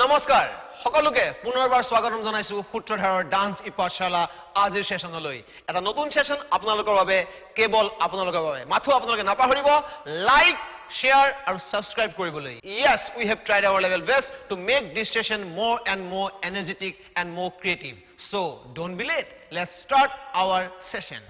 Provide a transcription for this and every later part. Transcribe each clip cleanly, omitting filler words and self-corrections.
নমস্কাৰ সকলোকে পুনৰবাৰ স্বাগতম জনাইছো সূত্ৰধাৰৰ ডান্স ই পাঠশালা আজিৰ সেশনলৈ এটা নতুন সেশন আপোনালোকৰ বাবে কেৱল আপোনালোকৰ বাবে মাথো আপোনালোকে নাপাহৰিব like share and subscribe koribole. Yes, we have tried our level best to make this session more and more energetic and more creative. So, don't be late. Let's start our session.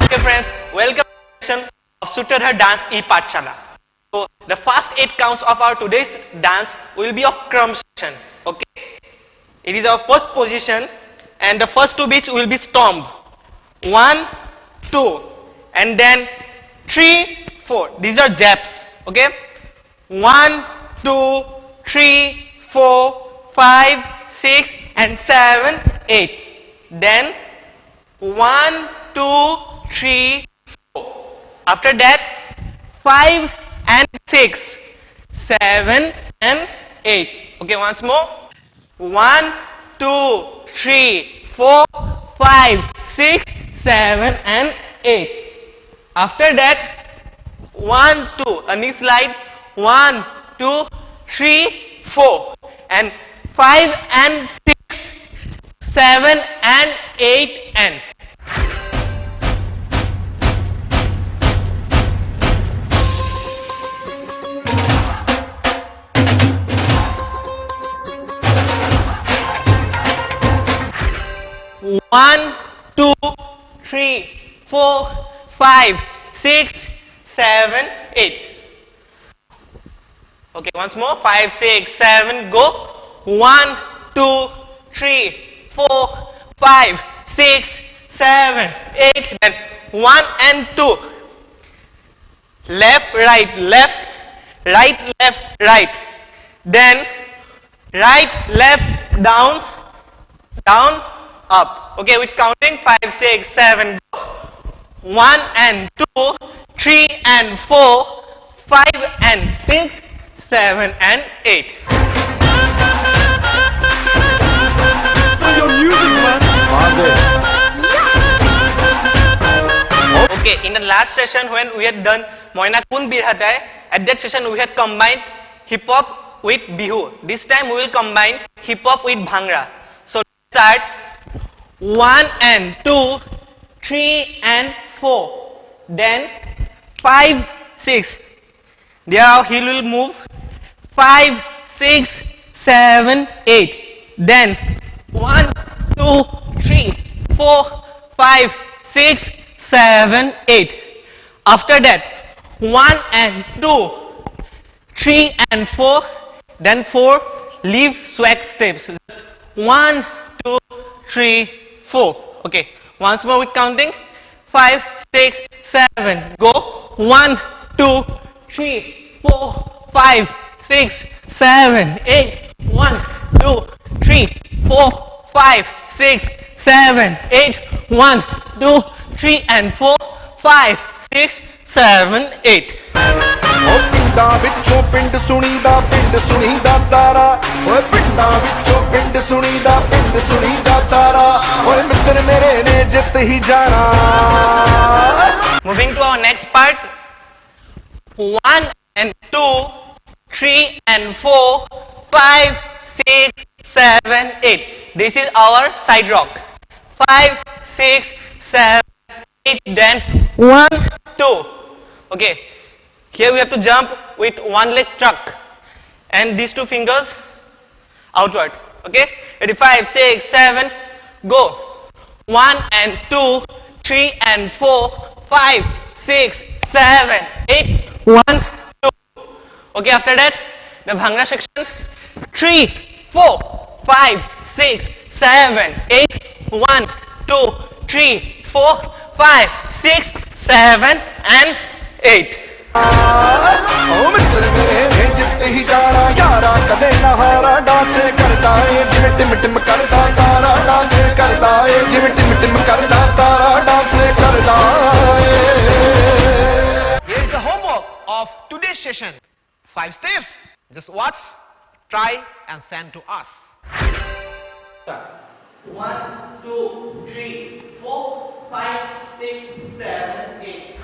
Okay friends, welcome to the session of Sutradhar Dance E-Pathshala. So the first 8 counts of our today's dance will be of Kram section. Okay, it is our first position, and the first 2 beats will be stomp. 1, 2, and then 3, 4. These are japs. Okay, 1, 2, 3, 4, 5, 6, and 7, 8. Then 1, 2, 3, 4. After that 5 and 6, 7 and 8. Okay, once more. 1, 2, 3, 4, 5, 6, 7 and 8. After that 1, 2, a knee slide. 1, 2, 3, 4, and 5 and 6, 7 and 8 and 1, 2, 3, 4, 5, 6, 7, 8. Okay, once more. 5, 6, 7, go. 1, 2, 3, 4, 5, 6, 7, 8. Then 1 and 2. Left, right, left, right, left, right. Then right, left, down, down, up. Okay, with counting 5, 6, 7, go. 1 and 2, 3 and 4, 5 and 6, 7 and 8. Okay, in the last session when we had done Moina Kun Birhatai, at that session we had combined hip hop with Bihu. This time we will combine hip hop with Bhangra. So start. 1 and 2, 3 and 4, then 5, 6. There he will move 5, 6, 7, 8. Then 1, 2, 3, 4, 5, 6, 7, 8. After that 1 and 2, 3 and 4, then 4 leave swag steps. 1, 2, 3, 4. Okay, once more with counting. 5, 6, 7, go. 1, 2, 3, 4, 5, 6, 7, 8. 1, 2, 3, 4, 5, 6, 7, 8. 1, 2, 3 and 4, 5, 6, 7, 8. ਪਿੰਡਾਂ ਵਿੱਚੋਂ ਪਿੰਡ ਸੁਣੀਦਾ ਤਾਰਾ ਓਏ ਪਿੰਡਾਂ ਵਿੱਚੋਂ ਪਿੰਡ ਸੁਣੀਦਾ ਤਾਰਾ ਓਏ ਮਿੱਤਰ ਮੇਰੇ ਨੇ ਜਿੱਤ ਹੀ ਜਾਣਾ. Moving to our next part. 1 and 2, 3 and 4, 5, 6, 7, 8. This is our side rock. 5, 6, 7, 8. Then 1, 2. Okay. Here we have to jump with one leg truck and these 2 fingers outward. Okay, ready? 5, 6, 7, go. 1 and 2, 3 and 4, 5, 6, 7, 8. 1, 2. Okay, after that the Bhangra section. 3, 4, 5, 6, 7, 8. 1, 2, 3, 4, 5, 6, 7 and 8. ਓ ਮਿੱਤਰ ਮੇਰੇ ਨੇ ਜਿੱਤ ਹੀ ਜਾਣਾ ਯਾਰਾ ਕਦੇ ਨਾ ਹਾਰਾ dance ਕਰਦਾ ਏ ਜਿਵੇਂ ਟਿਮ ਟਿਮ ਕਰਦਾ ਤਾਰਾ ਡਾਂਸ ਕਰਦਾ ਏ ਜਿਵੇਂ ਟਿਮ ਟਿਮ ਕਰਦਾ ਤਾਰਾ ਡਾਂਸ ਕਰਦਾ ਏ. Here's the homework of today's session. 5 steps. Just watch, try and send to us. 1, 2, 3, 4, 5, 6, 7, 8.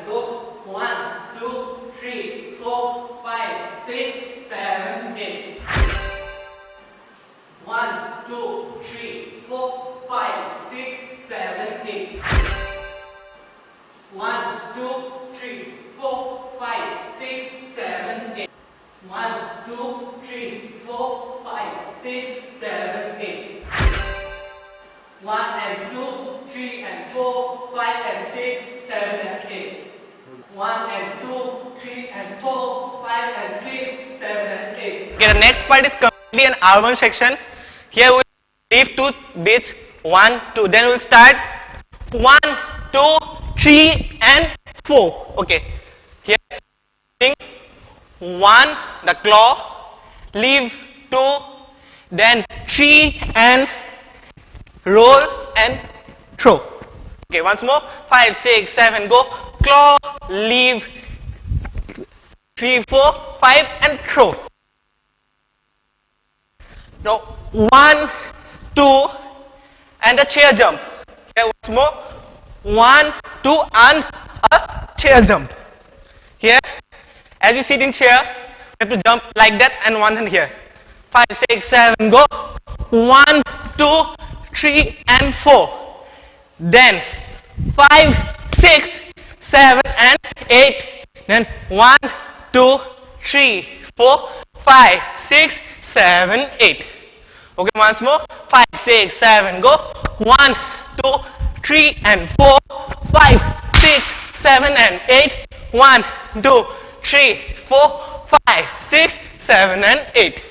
Go. 1, 2, 3, 4, 5, 6, 7, 8. 1, 2, 3, 4, 5, 6, 7, 8. 1, 2, 3, 4, 5, 6, 7, 8. 1, 2, 3, 4, 5, 6, 7, 8. 1 and 2, 3 and 4, 5 and 6, 7 and 8. 1 and 2, 3 and 4, 5 and 6, 7 and 8. Okay, the next part is completely an R1 section. Here we leave two beats, 1, 2. Then we'll start 1, 2, 3 and 4. Okay, here 1, the claw, leave 2, then 3 and roll and throw. Okay, once more, 5, 6, 7, go, claw, leave, 3, 4, 5 and throw. Now 1, 2 and a chair jump. Okay, once more, 1, 2 and a chair jump. Here, as you sit in chair, you have to jump like that and one hand here. 5, 6, 7, go. 1, 2, 3 and 4. Then 5, 6, 7 and 8. Then 1, 2, 3, 4, 5, 6, 7, 8. Okay, once more. 5, 6, 7, go. 1, 2, 3 and 4, 5, 6, 7 and 8. 1, 2, 3, 4, 5, 6, 7 and 8.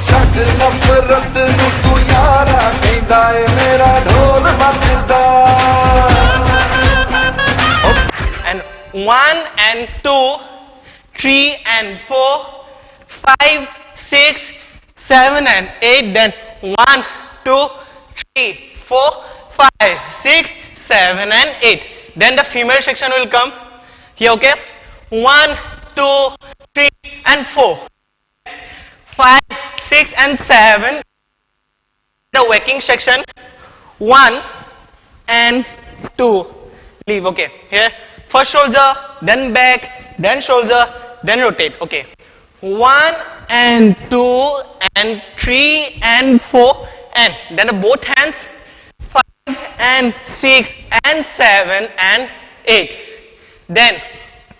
ਛੱਡ ਨਫ਼ਰਤ ਨੂੰ ਤੂੰ ਯਾਰਾ ਕਹਿੰਦਾ ਏ ਮੇਰਾ ਢੋਲ ਮੱਚਦਾ And 1 and 2, 3 and 4, 5, 6, 7 and 8. Then 1, 2, 3, 4, 5, 6, 7 and 8. Then the female section will come here, okay? 1, 2, 3 and 4. 5, 6 and 7. The whacking section, 1 and 2. Leave, okay. Here, first shoulder, then back, then shoulder, then rotate, okay. 1 and 2 and 3 and 4 and then the both hands, 5 and 6 and 7 and 8. Then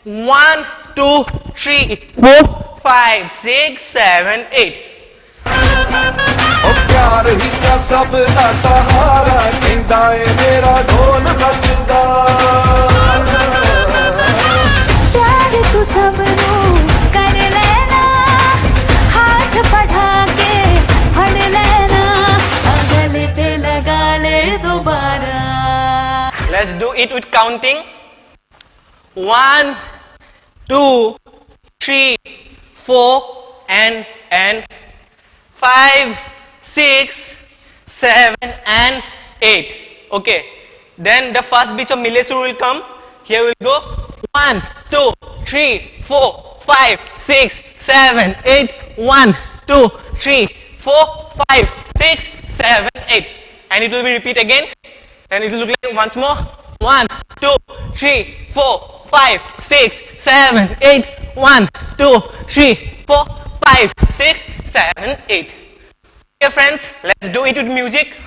1, 2, 3, 4, 5, 6, 7, 8. ਉਹ ਪਿਆਰ ਹੀ ਤਾਂ ਸਭ ਦਾ ਸਹਾਰਾ ਕਹਿੰਦਾ ਏ ਮੇਰਾ ਢੋਲ ਮੱਚਦਾ प्यार तू सबनू कर लेना हाथ बढ़ा के फड़ लेना अगल से लगा ले दोबारा. Let's do it with counting. 1, 2, 3, 4 and 5, 6, 7 and 8. Okay. Then the first beat of Millet Sur will come. Here we'll go 1, 2, 3, 4, 5, 6, 7, 8. 1, 2, 3, 4, 5, 6, 7, 8. And it will be repeat again. And it will look like once more. 1, 2, 3, 4, 5, 6, 7, 8. 1, 2, 3, 4, 5, 6, 7, 8. Okay friends, let's do it with music.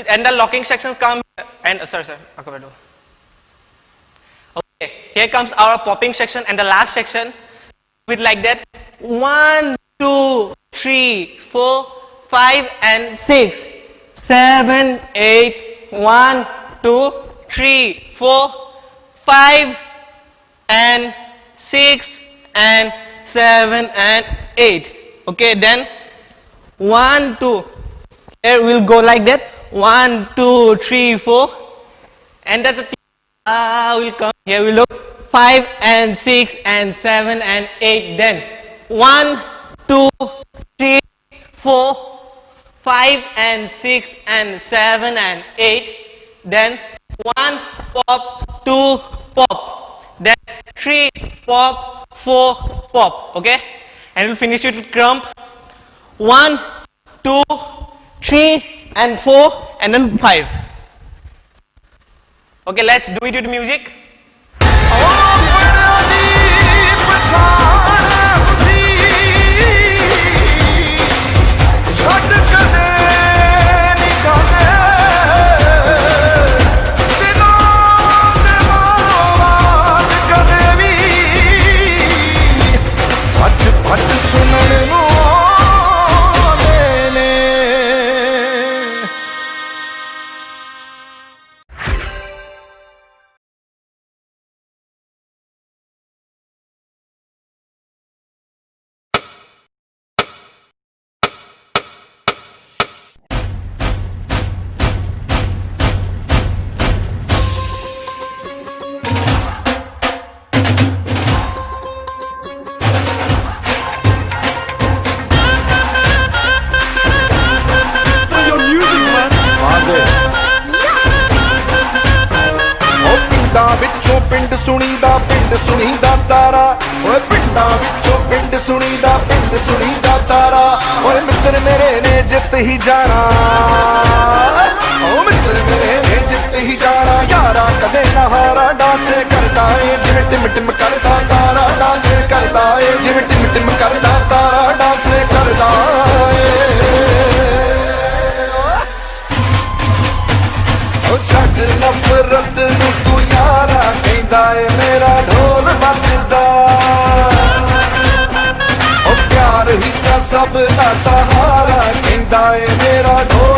And the locking sections come and sorry, okay, here comes our popping section and the last section with like that 1, 2, 3, 4, 5 and 6, 7, 8, 1, 2, 3, 4, 5 and 6 and 7 and 8. Okay, then 1, 2. There we'll go like that. 1, 2, 3, 4. And that will come. Here we look. 5 and 6 and 7 and 8. Then 1, 2, 3, 4, 5 and 6 and 7 and 8. Then 1 pop, 2 pop. Then 3 pop, 4 pop. Okay? And we'll finish it with crump. 1, 2, 3 and 4 and then 5. Okay, let's do it with music. ਪਿੰਡ ਸੁਣੀਦਾ ਤਾਰਾ ਓਏ ਪਿੰਡਾਂ ਵਿੱਚੋਂ ਪਿੰਡ ਸੁਣੀਦਾ ਤਾਰਾ ਓਏ ਮਿੱਤਰ ਮੇਰੇ ਨੇ ਜਿੱਤ ਹੀ ਜਾਣਾ ਓ ਮਿੱਤਰ ਮੇਰੇ ਨੇ ਜਿੱਤ ਹੀ ਜਾਣਾ ਯਾਰਾ ਕਦੇ ਨਾ ਹਾਰਾ ਡਾਂਸ ਕਰਦਾ ਏ ਜਿਵੇਂ ਟਿਮ ਟਿਮ ਕਰਦਾ ਤਾਰਾ ਡਾਂਸ ਕਰਦਾ ਏ ਜਿਵੇਂ ਟਿਮ ਟਿਮ ਕਰਦਾ ਤਾਰਾ ਡਾਂਸ ਕਰਦਾ ਏ ਓ ਛੱਡ ਨਫ਼ਰਤ ਨੂੰ ਤੂੰ ਯਾਰਾ ਕਹਿੰਦਾ ਏ ਮੇਰਾ ਢੋਲ ਵੱਜਦਾ ਓ ਪਿਆਰ ਹੀ ਤਾਂ ਸਭ ਦਾ ਸਹਾਰਾ ਕਹਿੰਦਾ ਏ ਮੇਰਾ ਢੋਲ